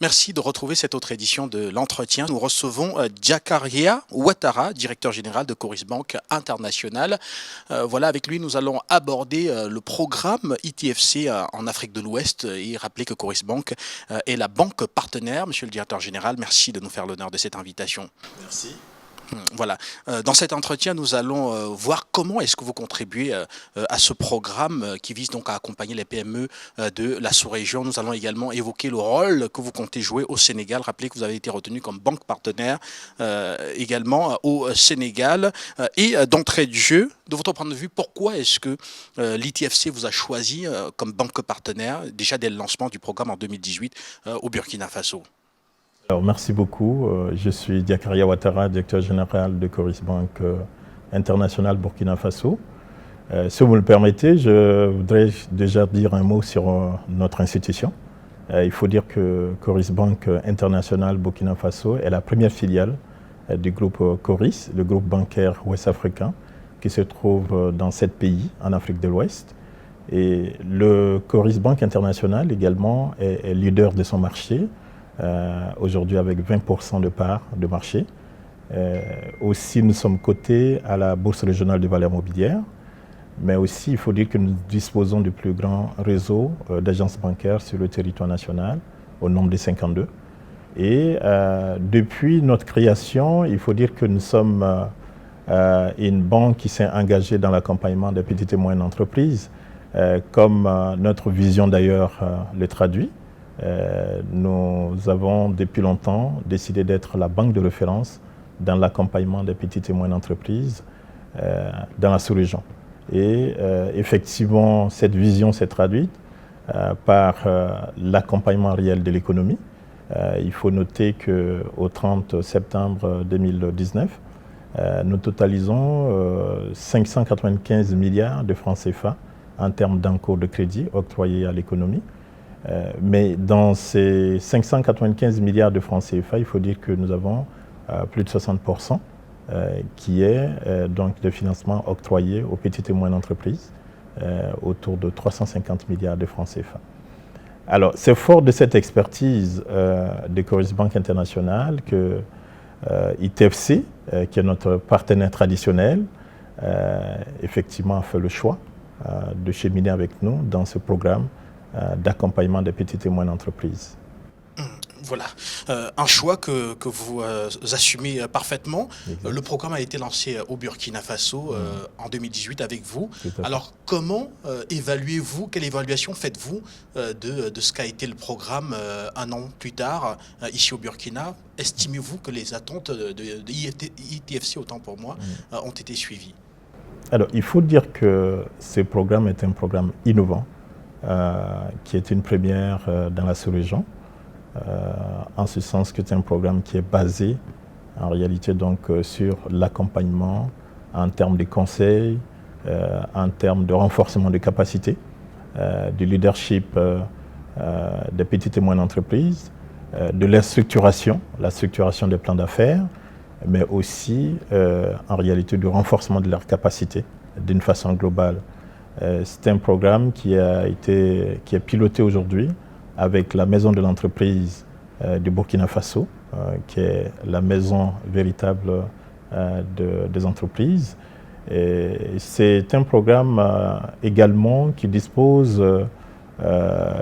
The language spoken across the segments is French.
Merci de retrouver cette autre édition de l'entretien. Nous recevons Diakaria Ouattara, directeur général de Coris Bank International. Voilà, avec lui, nous allons aborder le programme ITFC en Afrique de l'Ouest et rappeler que Coris Bank est la banque partenaire. Monsieur le directeur général, merci de nous faire l'honneur de cette invitation. Merci. Voilà. Dans cet entretien, nous allons voir comment est-ce que vous contribuez à ce programme qui vise donc à accompagner les PME de la sous-région. Nous allons également évoquer le rôle que vous comptez jouer au Sénégal. Rappelez que vous avez été retenu comme banque partenaire également au Sénégal. Et d'entrée de jeu, de votre point de vue, pourquoi est-ce que l'ITFC vous a choisi comme banque partenaire déjà dès le lancement du programme en 2018 au Burkina Faso? Alors, merci beaucoup. Je suis Diakaria Ouattara, directeur général de Coris Bank International Burkina Faso. Si vous me le permettez, je voudrais déjà dire un mot sur notre institution. Il faut dire que Coris Bank International Burkina Faso est la première filiale du groupe Coris, le groupe bancaire ouest-africain, qui se trouve dans 7 pays en Afrique de l'Ouest. Et le Coris Bank International également est leader de son marché, aujourd'hui avec 20% de parts de marché. Aussi, nous sommes cotés à la Bourse régionale de valeurs mobilières, mais aussi, il faut dire que nous disposons du plus grand réseau d'agences bancaires sur le territoire national, au nombre de 52. Et depuis notre création, il faut dire que nous sommes une banque qui s'est engagée dans l'accompagnement des petites et moyennes entreprises, comme notre vision d'ailleurs le traduit. Nous avons depuis longtemps décidé d'être la banque de référence dans l'accompagnement des petites et moyennes entreprises dans la sous-région. Et effectivement, cette vision s'est traduite par l'accompagnement réel de l'économie. Il faut noter qu'au 30 septembre 2019, nous totalisons 595 milliards de francs CFA en termes d'encours de crédit octroyés à l'économie. Mais dans ces 595 milliards de francs CFA, il faut dire que nous avons plus de 60% qui est donc de financement octroyé aux petites et moyennes entreprises, autour de 350 milliards de francs CFA. Alors, c'est fort de cette expertise de Coris Bank International que ITFC, qui est notre partenaire traditionnel, effectivement a fait le choix de cheminer avec nous dans ce programme d'accompagnement des petites et moyennes entreprises. Voilà, un choix que vous assumez parfaitement. Exact. Le programme a été lancé au Burkina Faso en 2018 avec vous. Alors, comment évaluez-vous, quelle évaluation faites-vous de ce qu'a été le programme un an plus tard ici au Burkina? Estimez-vous que les attentes de ITFC, autant pour moi, ont été suivies? Alors, il faut dire que ce programme est un programme innovant, qui est une première dans la sous-région, en ce sens que c'est un programme qui est basé en réalité donc sur l'accompagnement en termes de conseils, en termes de renforcement de capacités, du leadership des petites et moyennes entreprises, de la structuration des plans d'affaires, mais aussi en réalité du renforcement de leurs capacités d'une façon globale. C'est un programme qui est piloté aujourd'hui avec la maison de l'entreprise du Burkina Faso, qui est la maison véritable des entreprises. C'est un programme également qui dispose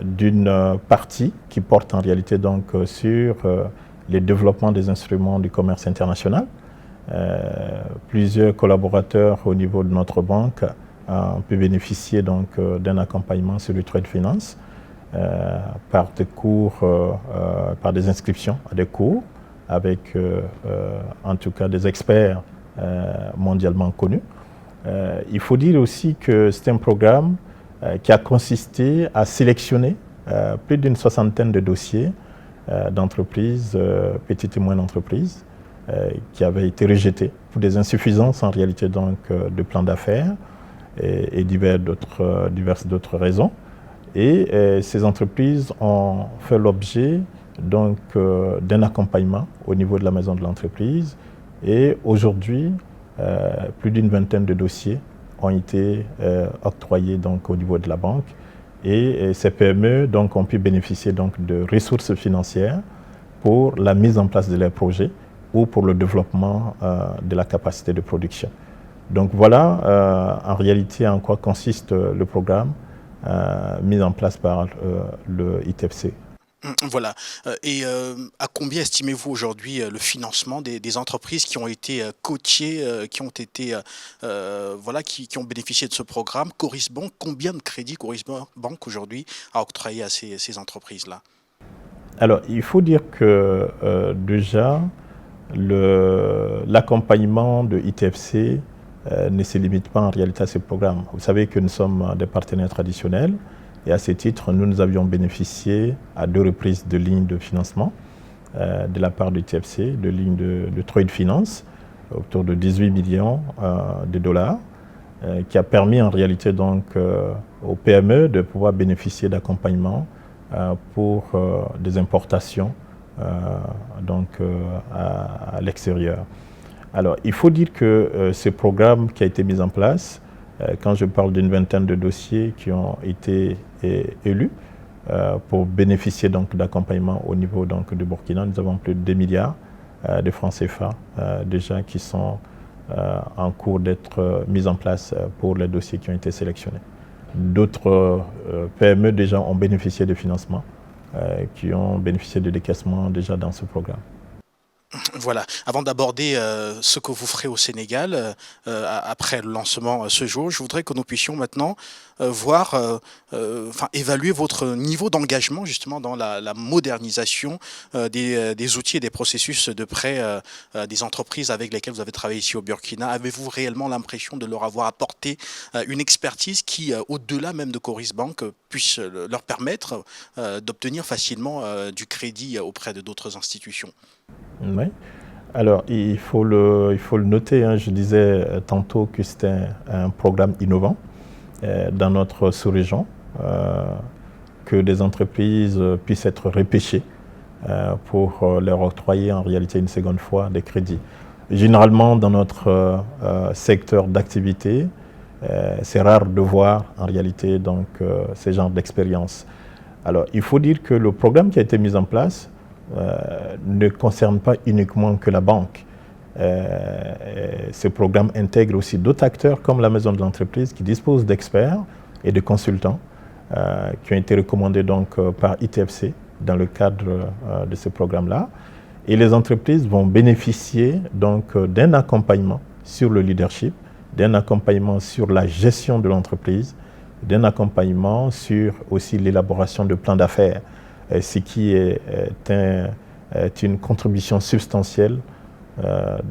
d'une partie qui porte en réalité donc sur le développement des instruments du commerce international. Plusieurs collaborateurs au niveau de notre banque peut bénéficier donc d'un accompagnement sur le trade finance par des cours, par des inscriptions à des cours avec en tout cas des experts mondialement connus. Il faut dire aussi que c'est un programme qui a consisté à sélectionner plus d'une soixantaine de dossiers d'entreprises, petites et moyennes entreprises, qui avaient été rejetés pour des insuffisances en réalité donc de plan d'affaires et diverses d'autres raisons. Et ces entreprises ont fait l'objet donc d'un accompagnement au niveau de la maison de l'entreprise. Et aujourd'hui, plus d'une vingtaine de dossiers ont été octroyés donc au niveau de la banque. Et ces PME donc, ont pu bénéficier donc, de ressources financières pour la mise en place de leurs projets ou pour le développement de la capacité de production. Donc voilà en réalité en quoi consiste le programme mis en place par le ITFC. Voilà. Et à combien estimez-vous aujourd'hui le financement des entreprises qui ont été coachées, qui ont été voilà, qui ont bénéficié de ce programme? Coris Bank, combien de crédits Coris Bank aujourd'hui a octroyé à ces entreprises-là? Alors, il faut dire que déjà, l'accompagnement de ITFC ne se limite pas en réalité à ces programmes. Vous savez que nous sommes des partenaires traditionnels et à ce titre, nous avions bénéficié à 2 reprises de lignes de financement de la part de ITFC, de lignes de trade finance, autour de 18 millions de dollars, qui a permis en réalité donc aux PME de pouvoir bénéficier d'accompagnement pour des importations donc, à l'extérieur. Alors, il faut dire que ce programme qui a été mis en place, quand je parle d'une vingtaine de dossiers qui ont été élus pour bénéficier donc d'accompagnement au niveau donc, du Burkina, nous avons plus de 2 milliards de francs CFA déjà qui sont en cours d'être mis en place pour les dossiers qui ont été sélectionnés. D'autres PME déjà ont bénéficié de financement, qui ont bénéficié de décaissement déjà dans ce programme. Voilà. Avant d'aborder ce que vous ferez au Sénégal après le lancement ce jour, je voudrais que nous puissions maintenant voir, évaluer votre niveau d'engagement justement dans la modernisation des outils et des processus de prêt des entreprises avec lesquelles vous avez travaillé ici au Burkina. Avez-vous réellement l'impression de leur avoir apporté une expertise qui, au-delà même de Coris Bank, puisse leur permettre d'obtenir facilement du crédit auprès de d'autres institutions? Oui. Alors, il faut le noter, hein, je disais tantôt que c'était un programme innovant dans notre sous-région, que des entreprises puissent être repêchées pour leur octroyer en réalité une seconde fois des crédits. Généralement, dans notre secteur d'activité, c'est rare de voir en réalité donc, ces genres d'expériences. Alors, il faut dire que le programme qui a été mis en place ne concerne pas uniquement que la banque. Ce programme intègre aussi d'autres acteurs comme la maison de l'entreprise qui dispose d'experts et de consultants qui ont été recommandés donc, par ITFC dans le cadre de ce programme-là. Et les entreprises vont bénéficier donc d'un accompagnement sur le leadership, d'un accompagnement sur la gestion de l'entreprise, d'un accompagnement sur aussi l'élaboration de plans d'affaires, ce qui est une contribution substantielle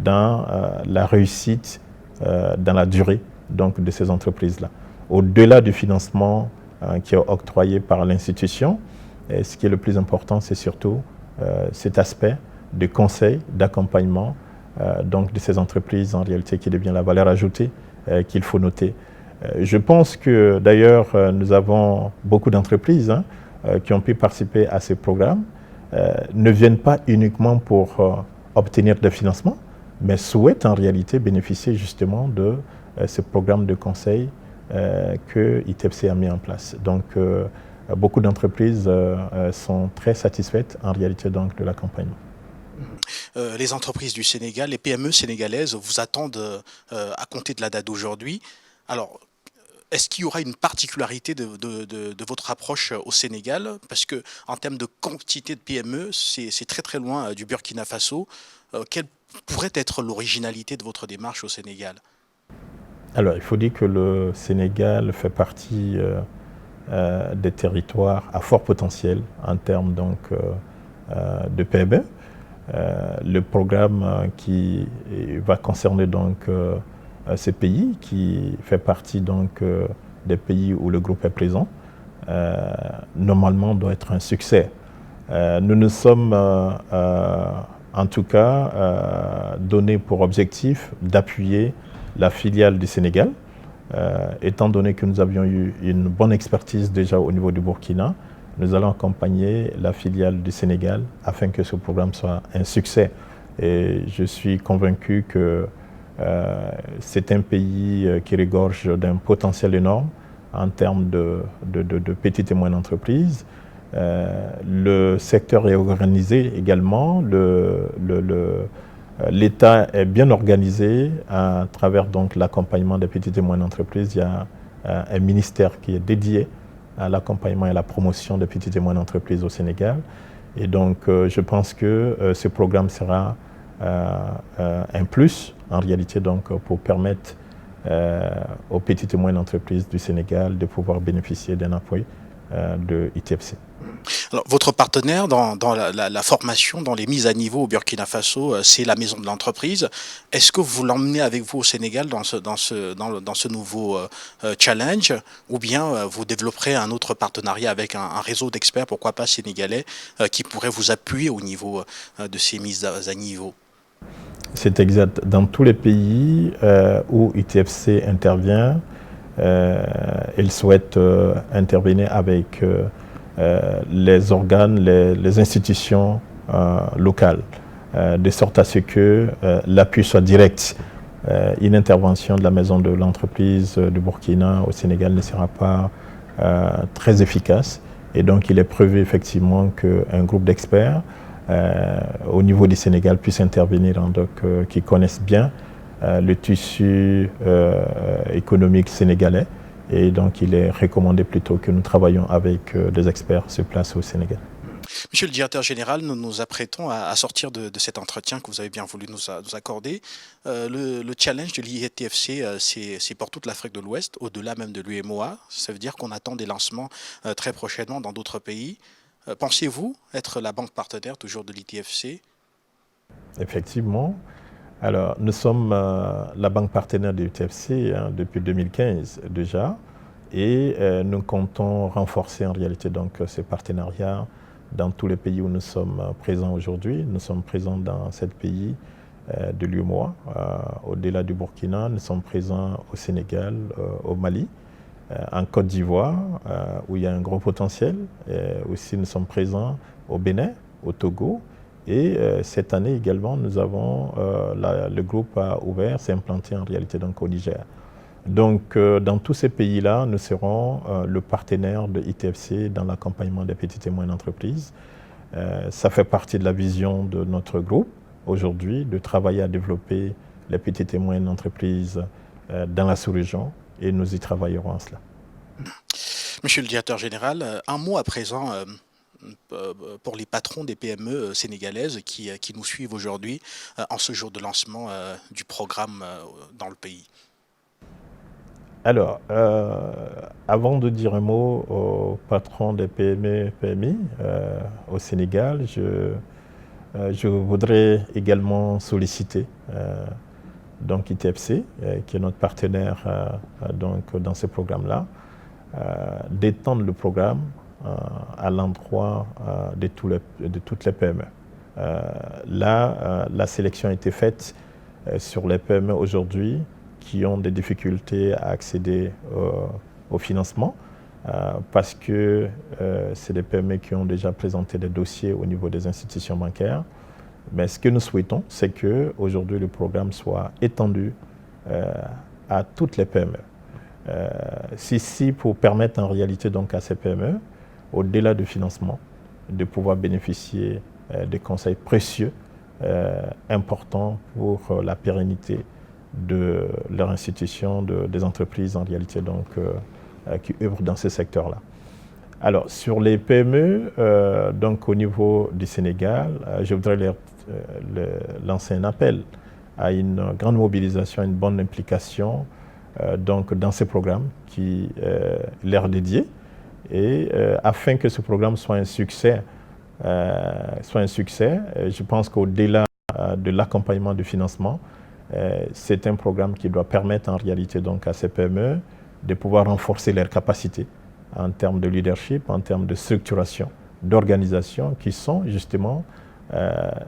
dans la réussite, dans la durée donc, de ces entreprises-là. Au-delà du financement qui est octroyé par l'institution, ce qui est le plus important, c'est surtout cet aspect de conseil, d'accompagnement donc de ces entreprises en réalité qui devient la valeur ajoutée qu'il faut noter. Je pense que d'ailleurs nous avons beaucoup d'entreprises qui ont pu participer à ces programmes, ne viennent pas uniquement pour obtenir des financements, mais souhaitent en réalité bénéficier justement de ce programme de conseil que ITFC a mis en place. Donc beaucoup d'entreprises sont très satisfaites en réalité donc, de l'accompagnement. Les entreprises du Sénégal, les PME sénégalaises vous attendent à compter de la date d'aujourd'hui. Alors, est-ce qu'il y aura une particularité de votre approche au Sénégal? Parce que en termes de quantité de PME, c'est très très loin du Burkina Faso. Quelle pourrait être l'originalité de votre démarche au Sénégal? Alors, il faut dire que le Sénégal fait partie des territoires à fort potentiel en termes donc, de PME. Le programme qui va concerner donc ces pays, qui fait partie donc des pays où le groupe est présent, normalement doit être un succès. Nous nous sommes en tout cas donné pour objectif d'appuyer la filiale du Sénégal, étant donné que nous avions eu une bonne expertise déjà au niveau du Burkina. Nous allons accompagner la filiale du Sénégal afin que ce programme soit un succès. Et je suis convaincu que c'est un pays qui regorge d'un potentiel énorme en termes de petites et moyennes entreprises. Le secteur est organisé également. L'État est bien organisé à travers donc l'accompagnement des petites et moyennes entreprises. Il y a un ministère qui est dédié à l'accompagnement et à la promotion des petites et moyennes entreprises au Sénégal. Et donc, je pense que ce programme sera un plus, en réalité, donc, pour permettre aux petites et moyennes entreprises du Sénégal de pouvoir bénéficier d'un appui de ITFC. Alors, votre partenaire dans la formation, dans les mises à niveau au Burkina Faso, c'est la maison de l'entreprise. Est-ce que vous l'emmenez avec vous au Sénégal dans ce nouveau challenge, ou bien vous développerez un autre partenariat avec un réseau d'experts, pourquoi pas sénégalais, qui pourrait vous appuyer au niveau de ces mises à niveau? C'est exact. Dans tous les pays où ITFC intervient, il souhaite intervenir avec les organes, les institutions locales, de sorte à ce que l'appui soit direct. Une intervention de la maison de l'entreprise du Burkina au Sénégal ne sera pas très efficace. Et donc il est prévu effectivement qu'un groupe d'experts au niveau du Sénégal puisse intervenir, donc, qui connaissent bien le tissu économique sénégalais. Et donc, il est recommandé plutôt que nous travaillions avec des experts sur place au Sénégal. Monsieur le directeur général, nous nous apprêtons à sortir de cet entretien que vous avez bien voulu nous accorder. Le challenge de l'ITFC, c'est pour toute l'Afrique de l'Ouest, au-delà même de l'UMOA. Ça veut dire qu'on attend des lancements très prochainement dans d'autres pays. Pensez-vous être la banque partenaire toujours de l'ITFC? Effectivement. Alors, nous sommes la banque partenaire de l'ITFC depuis 2015 déjà, et nous comptons renforcer en réalité donc ces partenariats dans tous les pays où nous sommes présents aujourd'hui. Nous sommes présents dans 7 pays de l'UMOA. Au-delà du Burkina, nous sommes présents au Sénégal, au Mali, en Côte d'Ivoire, où il y a un gros potentiel. Aussi, nous sommes présents au Bénin, au Togo. Et cette année également, nous avons, le groupe a ouvert, s'est implanté en réalité donc au Niger. Donc, dans tous ces pays-là, nous serons le partenaire de ITFC dans l'accompagnement des petites et moyennes entreprises. Ça fait partie de la vision de notre groupe aujourd'hui, de travailler à développer les petites et moyennes entreprises dans la sous-région, et nous y travaillerons en cela. Monsieur le directeur général, un mot à présent pour les patrons des PME sénégalaises qui nous suivent aujourd'hui en ce jour de lancement du programme dans le pays. Alors, avant de dire un mot aux patrons des PME, PMI au Sénégal, je voudrais également solliciter donc ITFC, qui est notre partenaire donc, dans ce programme-là, d'étendre le programme à l'endroit de toutes les PME. Là, la sélection a été faite sur les PME aujourd'hui qui ont des difficultés à accéder au financement parce que c'est des PME qui ont déjà présenté des dossiers au niveau des institutions bancaires. Mais ce que nous souhaitons, c'est qu'aujourd'hui le programme soit étendu à toutes les PME. Ceci pour permettre en réalité donc à ces PME, au-delà du financement, de pouvoir bénéficier des conseils précieux, importants pour la pérennité de leur institution, des entreprises en réalité donc, qui œuvrent dans ce secteur-là. Alors, sur les PME, donc au niveau du Sénégal, je voudrais lancer un appel à une grande mobilisation, une bonne implication donc, dans ce programme qui leur dédié. Et afin que ce programme soit un succès, je pense qu'au-delà de l'accompagnement du financement, c'est un programme qui doit permettre en réalité donc, à ces PME de pouvoir renforcer leurs capacités en termes de leadership, en termes de structuration, d'organisation, qui sont justement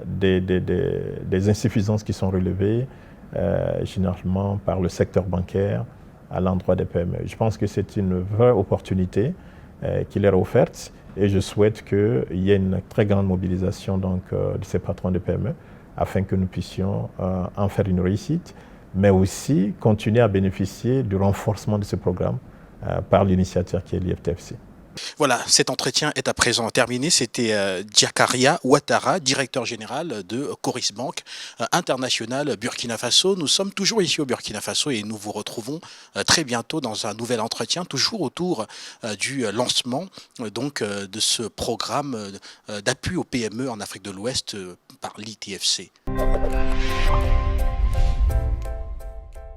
des insuffisances qui sont relevées généralement par le secteur bancaire à l'endroit des PME. Je pense que c'est une vraie opportunité qui leur est offerte et je souhaite qu'il y ait une très grande mobilisation donc, de ces patrons de PME afin que nous puissions en faire une réussite, mais aussi continuer à bénéficier du renforcement de ce programme par l'initiateur qui est l'IFTFC. Voilà, cet entretien est à présent terminé. C'était Diakaria Ouattara, directeur général de Coris Bank International Burkina Faso. Nous sommes toujours ici au Burkina Faso et nous vous retrouvons très bientôt dans un nouvel entretien, toujours autour du lancement de ce programme d'appui aux PME en Afrique de l'Ouest par l'ITFC.